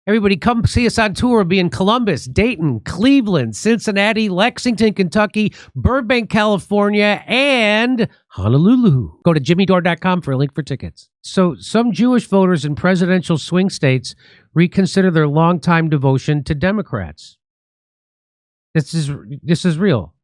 Everybody come see us on tour. We'll be in Columbus, Dayton, Cleveland, Cincinnati, Lexington, Kentucky, Burbank, California, and Honolulu. Go to jimmydore.com for a link for tickets. So some Jewish voters in presidential swing states reconsider their longtime devotion to Democrats. This is real.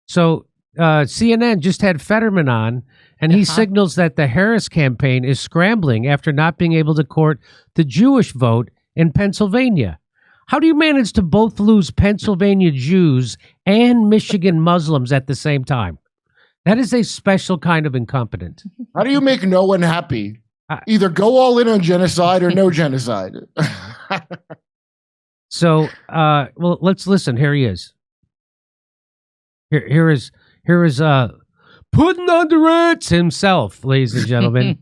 So CNN just had Fetterman on, and he signals that the Harris campaign is scrambling after not being able to court the Jewish vote in Pennsylvania. How do you manage to both lose Pennsylvania Jews and Michigan Muslims at the same time? That is a special kind of incompetent. How do you make no one happy? Either go all in on genocide or no genocide. So, well, let's listen. Here he is. Here is putting on the Ritz himself, ladies and gentlemen.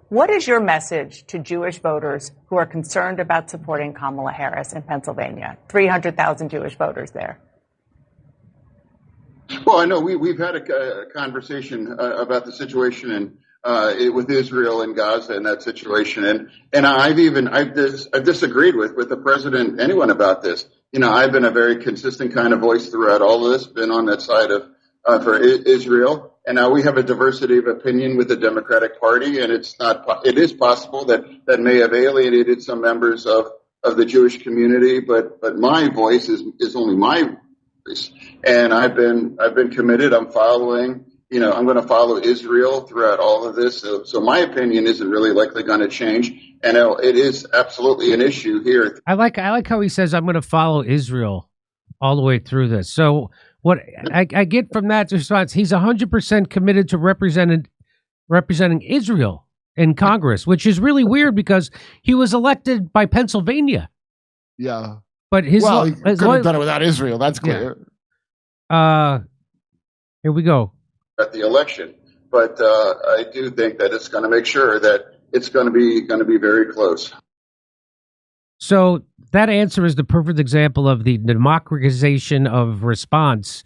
What is your message to Jewish voters who are concerned about supporting Kamala Harris in Pennsylvania? 300,000 Jewish voters there. Well, I know we've had a conversation about the situation with Israel and Gaza and that situation, and I've disagreed with the president, anyone about this. You know, I've been a very consistent kind of voice throughout all of this, been on that side of for Israel. And now we have a diversity of opinion with the Democratic Party, and it is possible that may have alienated some members of the Jewish community, but my voice is only my voice. And I've been committed. I'm following, I'm going to follow Israel throughout all of this. So my opinion isn't really likely going to change. And it is absolutely an issue here. I like how he says, I'm going to follow Israel all the way through this. So what I get from that response, he's 100% committed to representing Israel in Congress, which is really weird because he was elected by Pennsylvania. Yeah. But he could have done it without Israel. That's clear. Yeah. Here we go. At the election. But I do think that it's going to make sure that it's going to be very close. So that answer is the perfect example of the democratization of response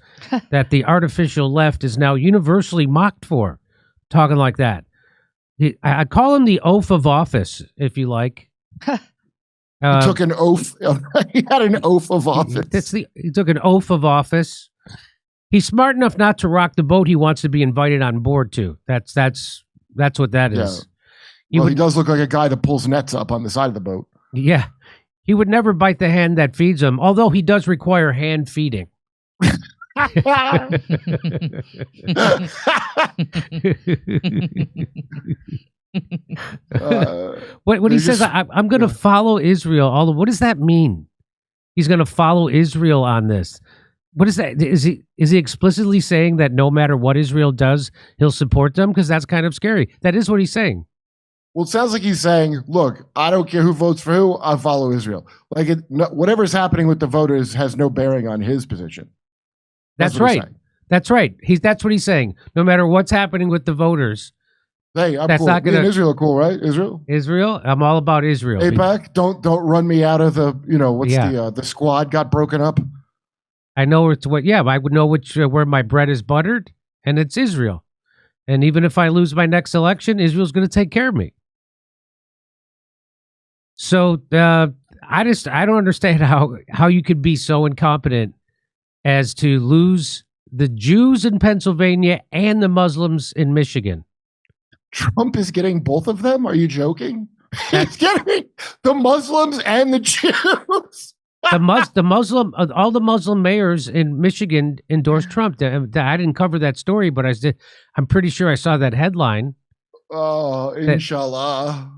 that the artificial left is now universally mocked for, talking like that. I call him the oath of office, if you like. He took an oath. He had an oath of office. He took an oath of office. He's smart enough not to rock the boat he wants to be invited on board to. That's what that is. He does look like a guy that pulls nets up on the side of the boat. Yeah. He would never bite the hand that feeds him, although he does require hand feeding. When he says, I'm going to follow Israel, what does that mean? He's going to follow Israel on this. What is that? Is he explicitly saying that no matter what Israel does, he'll support them? Because that's kind of scary. That is what he's saying. Well, it sounds like he's saying, look, I don't care who votes for who, I'll follow Israel. Whatever's happening with the voters has no bearing on his position. That's right. That's right. That's what he's saying. No matter what's happening with the voters. Hey, I'm cool. Me and Israel are cool, right? Israel? I'm all about Israel. AIPAC, don't run me out of the, the squad got broken up. I know I would know where my bread is buttered, and it's Israel. And even if I lose my next election, Israel's going to take care of me. So I don't understand how you could be so incompetent as to lose the Jews in Pennsylvania and the Muslims in Michigan. Trump is getting both of them? Are you joking? He's getting the Muslims and the Jews. All the Muslim mayors in Michigan endorsed Trump. I didn't cover that story, but I'm pretty sure I saw that headline. Oh, inshallah.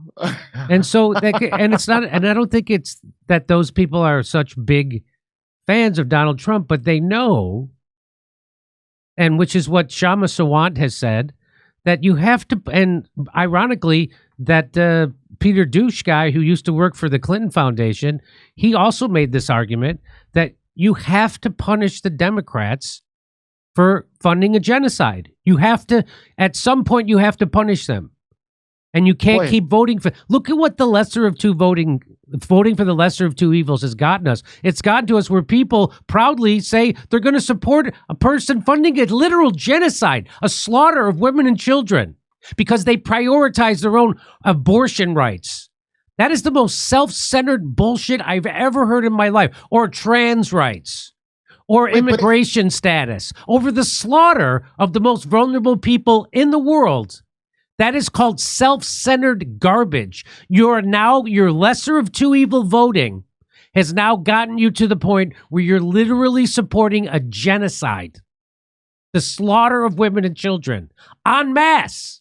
And so, it's not, and I don't think it's that those people are such big fans of Donald Trump, but they know, and which is what Shama Sawant has said, that you have to, and ironically, that Peter Douche guy who used to work for the Clinton Foundation, he also made this argument that you have to punish the Democrats for funding a genocide. You have to, at some point, you have to punish them. And you can't keep voting for, look at what the lesser of two voting for the lesser of two evils has gotten us. It's gotten to us where people proudly say they're going to support a person funding a literal genocide, a slaughter of women and children. because they prioritize their own abortion rights. That is the most self-centered bullshit I've ever heard in my life. Or trans rights, or immigration status, over the slaughter of the most vulnerable people in the world. That is called self-centered garbage. Your lesser of two evil voting has now gotten you to the point where you're literally supporting a genocide. The slaughter of women and children en masse.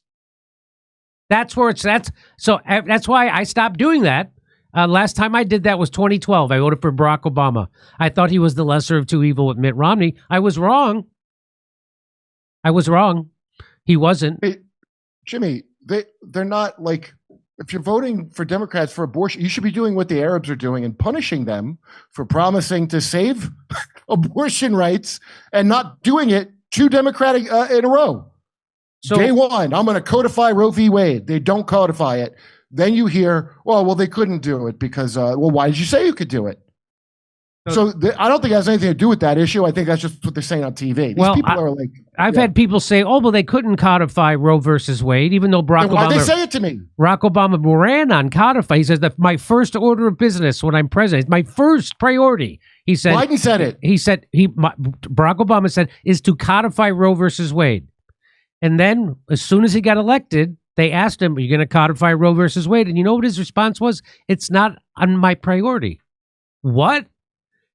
That's why I stopped doing that. Last time I did that was 2012. I voted for Barack Obama. I thought he was the lesser of two evil with Mitt Romney. I was wrong. He wasn't. Hey, Jimmy, they're not like, if you're voting for Democrats for abortion, you should be doing what the Arabs are doing and punishing them for promising to save abortion rights and not doing it 2 Democratic in a row. So, day one, I'm going to codify Roe v. Wade. They don't codify it. Then you hear, well, they couldn't do it because, why did you say you could do it? So I don't think it has anything to do with that issue. I think that's just what they're saying on TV. These people are like, I've had people say, they couldn't codify Roe versus Wade, even though Barack Obama. Why'd they say it to me? Barack Obama ran on codify. He says that my first order of business when I'm president, my first priority. He said Biden said it. He said Barack Obama said is to codify Roe versus Wade. And then as soon as he got elected, they asked him, are you going to codify Roe versus Wade? And you know what his response was? It's not on my priority. What?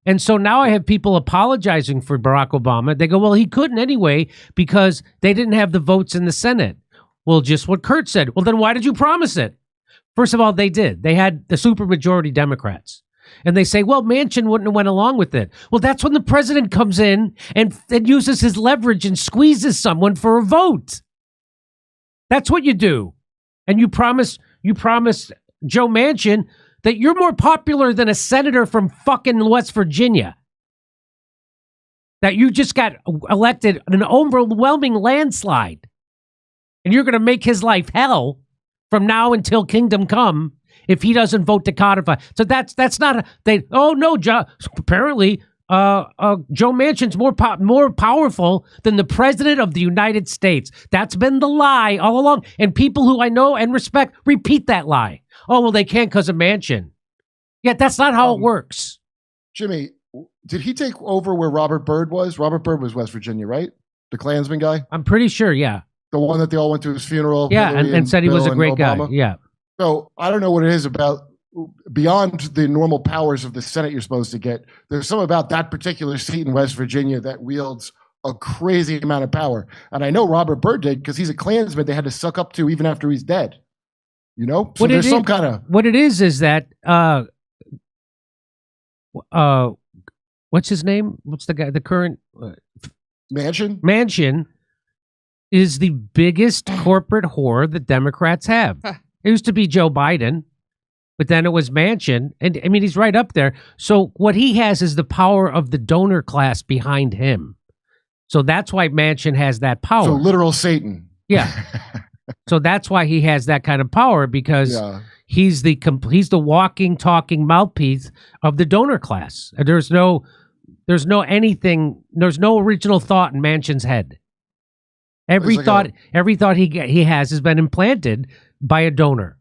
And so now I have people apologizing for Barack Obama. They go, well, he couldn't anyway because they didn't have the votes in the Senate. Well, just what Kurt said. Well, then why did you promise it? First of all, they did. They had the supermajority Democrats. And they say, well, Manchin wouldn't have went along with it. Well, that's when the president comes in and uses his leverage and squeezes someone for a vote. That's what you do. And you promise Joe Manchin that you're more popular than a senator from fucking West Virginia. That you just got elected in an overwhelming landslide. And you're going to make his life hell from now until kingdom come if he doesn't vote to codify. So that's not apparently Joe Manchin's more powerful than the president of the United States. That's been the lie all along. And people who I know and respect repeat that lie. Oh, well, they can't because of Manchin. Yeah, that's not how it works. Jimmy, did he take over where Robert Byrd was? Robert Byrd was West Virginia, right? The Klansman guy? I'm pretty sure, yeah. The one that they all went to his funeral. Yeah, and said he was a great guy. Yeah. So I don't know what it is about beyond the normal powers of the Senate you're supposed to get. There's something about that particular seat in West Virginia that wields a crazy amount of power. And I know Robert Byrd did because he's a Klansman they had to suck up to even after he's dead. You know? So there's some kind of... What it is that... what's his name? What's the guy? The current... Manchin? Manchin is the biggest corporate whore the Democrats have. It used to be Joe Biden, but then it was Manchin. And I mean, he's right up there. So what he has is the power of the donor class behind him. So that's why Manchin has that power. So literal Satan. Yeah. So that's why he has that kind of power because he's the walking, talking mouthpiece of the donor class. There's no original thought in Manchin's head. Every thought he has been implanted by a donor,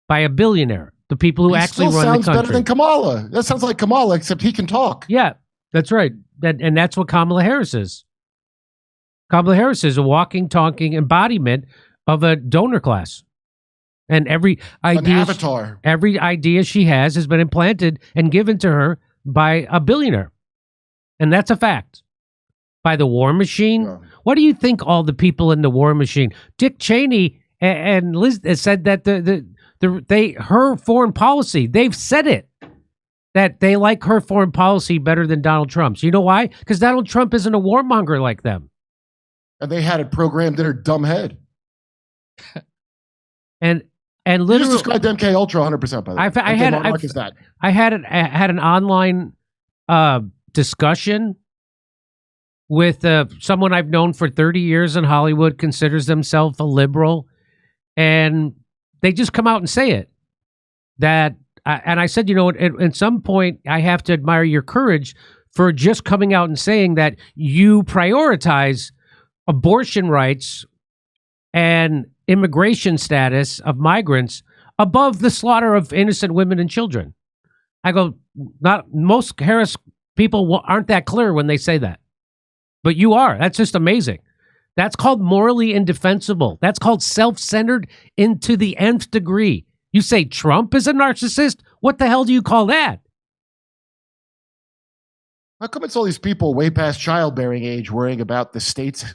by a billionaire, the people who actually run the country. Sounds better than Kamala. That sounds like Kamala, except he can talk. Yeah, that's right. And that's what Kamala Harris is. Kamala Harris is a walking, talking embodiment of a donor class. And every idea she has been implanted and given to her by a billionaire. And that's a fact. By the war machine. Yeah. What do you think all the people in the war machine? Dick Cheney and Liz said that her foreign policy, they've said it, that they like her foreign policy better than Donald Trump's. You know why? Because Donald Trump isn't a warmonger like them. And they had it programmed in her dumb head. and literally, you just described MK Ultra 100%. By the way, I had an online discussion with someone I've known for 30 years in Hollywood, considers themselves a liberal, and they just come out and say it. And I said, at some point, I have to admire your courage for just coming out and saying that you prioritize abortion rights and immigration status of migrants above the slaughter of innocent women and children. I go, not most Harris people aren't that clear when they say that. But you are. That's just amazing. That's called morally indefensible. That's called self-centered into the nth degree. You say Trump is a narcissist? What the hell do you call that? How come it's all these people way past childbearing age worrying about the states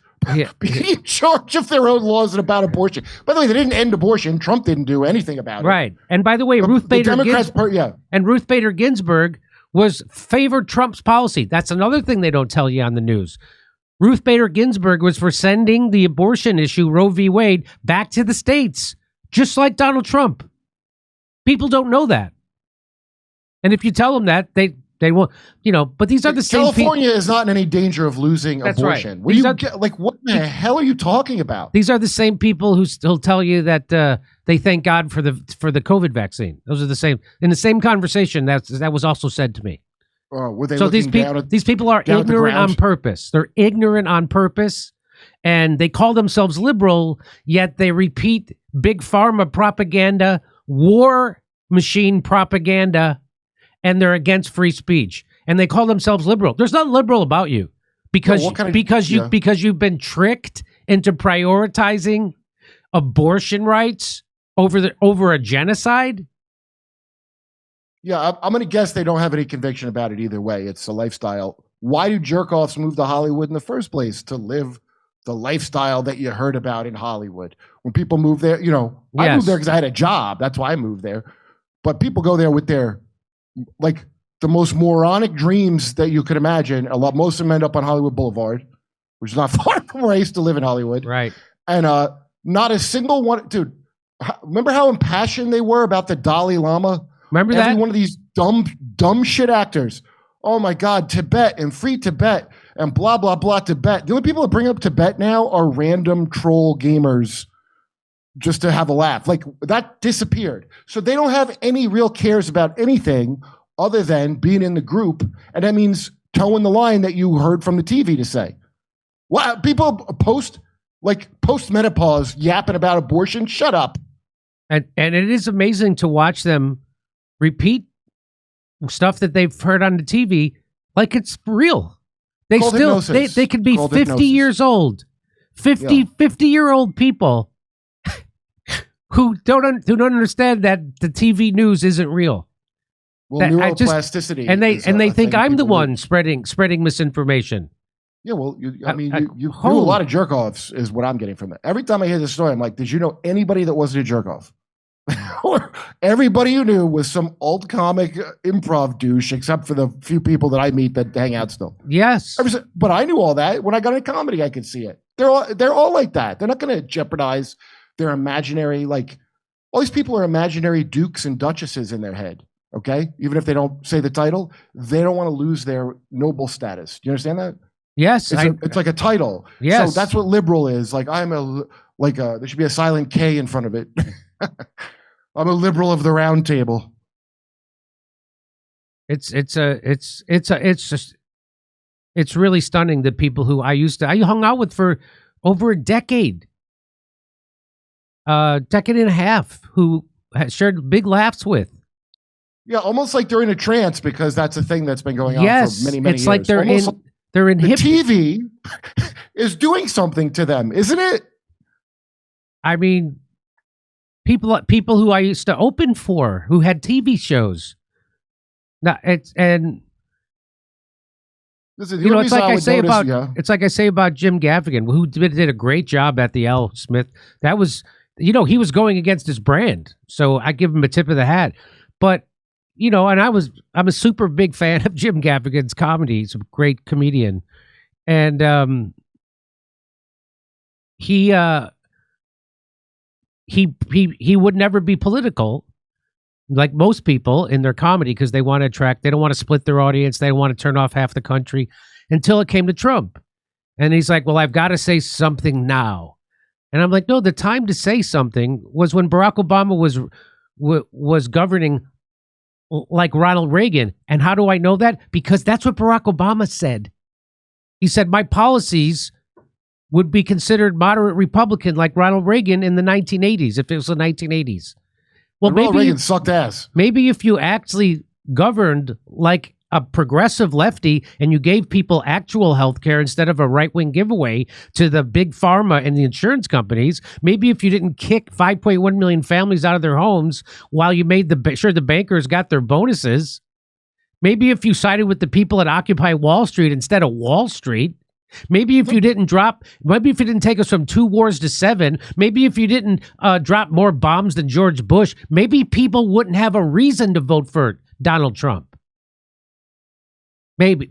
being in charge of their own laws and about abortion? By the way, they didn't end abortion. Trump didn't do anything about it. Right. And by the way, Ruth Bader Ginsburg was favored Trump's policy. That's another thing they don't tell you on the news. Ruth Bader Ginsburg was for sending the abortion issue, Roe v. Wade, back to the states, just like Donald Trump. People don't know that. And if you tell them that, they won't, but these are the same people. California is not in any danger of losing abortion. Right. What the hell are you talking about? These are the same people who still tell you that they thank God for the COVID vaccine. Those are the same. In the same conversation, that was also said to me. Were they so these people are ignorant on purpose. They're ignorant on purpose, and they call themselves liberal, yet they repeat big pharma propaganda, war machine propaganda, and they're against free speech. And they call themselves liberal. There's nothing liberal about you because you've been tricked into prioritizing abortion rights over a genocide. Yeah, I'm going to guess they don't have any conviction about it either way. It's a lifestyle. Why do jerk-offs move to Hollywood in the first place? To live the lifestyle that you heard about in Hollywood. When people move there, I moved there because I had a job. That's why I moved there. But people go there with their, the most moronic dreams that you could imagine. Most of them end up on Hollywood Boulevard, which is not far from where I used to live in Hollywood. Right. And not a single one, dude, remember how impassioned they were about the Dalai Lama? Remember that? Every one of these dumb shit actors. Oh my God, Tibet and free Tibet and blah, blah, blah, Tibet. The only people that bring up Tibet now are random troll gamers just to have a laugh. That disappeared. So they don't have any real cares about anything other than being in the group. And that means towing the line that you heard from the TV to say. Well, people post-menopause yapping about abortion. Shut up. And it is amazing to watch them repeat stuff that they've heard on the TV like it's real. They could be 50 years old. 50-year-old people who don't understand that the TV news isn't real. Well, neuroplasticity. And they think I'm the one spreading misinformation. Yeah, well, you do a lot of jerk-offs is what I'm getting from it. Every time I hear this story, I'm like, did you know anybody that wasn't a jerk-off? Or everybody you knew was some old comic improv douche, except for the few people that I meet that hang out still. Yes. But I knew all that. When I got into comedy, I could see it. They're all like that. They're not going to jeopardize their imaginary, all these people are imaginary dukes and duchesses in their head, okay? Even if they don't say the title, they don't want to lose their noble status. Do you understand that? Yes. It's like a title. Yes. So that's what liberal is. There should be a silent K in front of it. I'm a liberal of the round table. It's really stunning that people who I hung out with for over a decade and a half, who shared big laughs with. Yeah, almost like they're in a trance because that's a thing that's been going on for many, many years. It's like they're in the TV is doing something to them, isn't it? I mean, people who I used to open for, who had TV shows. It's like I say about Jim Gaffigan, who did a great job at the L. Smith. That was, he was going against his brand, so I give him a tip of the hat. But and I'm a super big fan of Jim Gaffigan's comedy. He's a great comedian, and he would never be political like most people in their comedy because they want to attract, they don't want to split their audience, they don't want to turn off half the country, until it came to Trump. And he's like, well, I've got to say something now. And I'm like, no, the time to say something was when Barack Obama was governing like Ronald Reagan. And how do I know that? Because that's what Barack Obama said. He said, my policies would be considered moderate Republican like Ronald Reagan in the 1980s, if it was the 1980s. Well, Ronald Reagan sucked ass. Maybe if you actually governed like a progressive lefty and you gave people actual health care instead of a right-wing giveaway to the big pharma and the insurance companies, maybe if you didn't kick 5.1 million families out of their homes while you made sure the bankers got their bonuses, maybe if you sided with the people at Occupy Wall Street instead of Wall Street, maybe if you didn't take us from 2 wars to 7, maybe if you didn't drop more bombs than George Bush, maybe people wouldn't have a reason to vote for Donald Trump. Maybe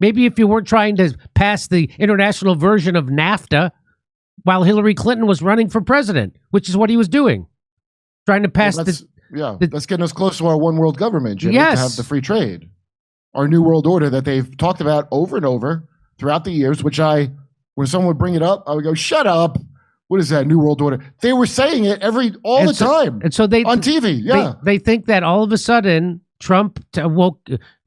if you weren't trying to pass the international version of NAFTA while Hillary Clinton was running for president, which is what he was doing, trying to pass that's getting us close to our one world government, Jimmy, to have the free trade, our new world order that they've talked about over and over throughout the years, which when someone would bring it up, I would go, shut up. What is that new world order? They were saying it all the time. And so they on TV. Yeah. They think that all of a sudden Trump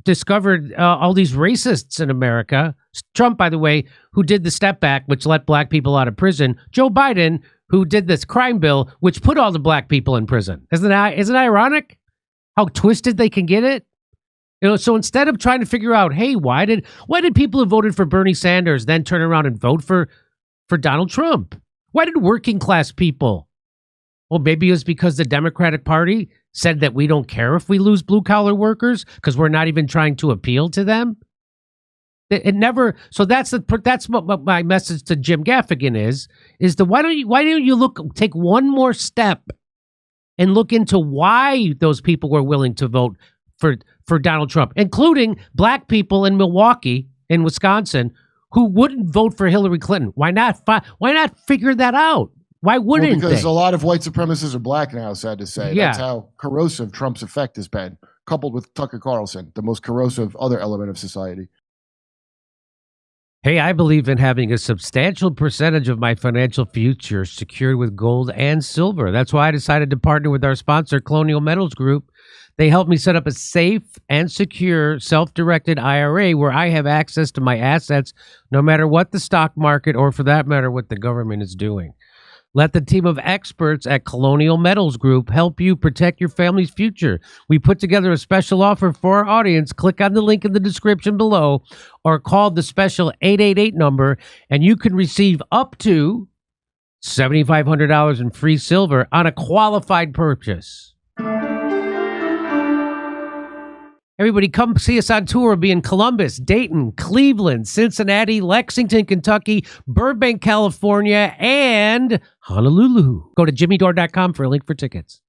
discovered all these racists in America. Trump, by the way, who did the step back, which let black people out of prison. Joe Biden, who did this crime bill, which put all the black people in prison. Isn't it ironic how twisted they can get it? So instead of trying to figure out, hey, why did people who voted for Bernie Sanders then turn around and vote for Donald Trump? Why did working class people? Well, maybe it was because the Democratic Party said that we don't care if we lose blue collar workers because we're not even trying to appeal to them. It never. So that's what my message to Jim Gaffigan is why don't you take one more step and look into why those people were willing to vote for Donald Trump, including black people in Milwaukee, in Wisconsin, who wouldn't vote for Hillary Clinton. Why not figure that out? Why wouldn't they? Because a lot of white supremacists are black now, sad to say. Yeah. That's how corrosive Trump's effect has been, coupled with Tucker Carlson, the most corrosive other element of society. Hey, I believe in having a substantial percentage of my financial future secured with gold and silver. That's why I decided to partner with our sponsor, Colonial Metals Group. They helped me set up a safe and secure self-directed IRA where I have access to my assets no matter what the stock market or, for that matter, what the government is doing. Let the team of experts at Colonial Metals Group help you protect your family's future. We put together a special offer for our audience. Click on the link in the description below or call the special 888 number, and you can receive up to $7,500 in free silver on a qualified purchase. Everybody, come see us on tour. We'll be in Columbus, Dayton, Cleveland, Cincinnati, Lexington, Kentucky, Burbank, California, and Honolulu. Go to jimmydore.com for a link for tickets.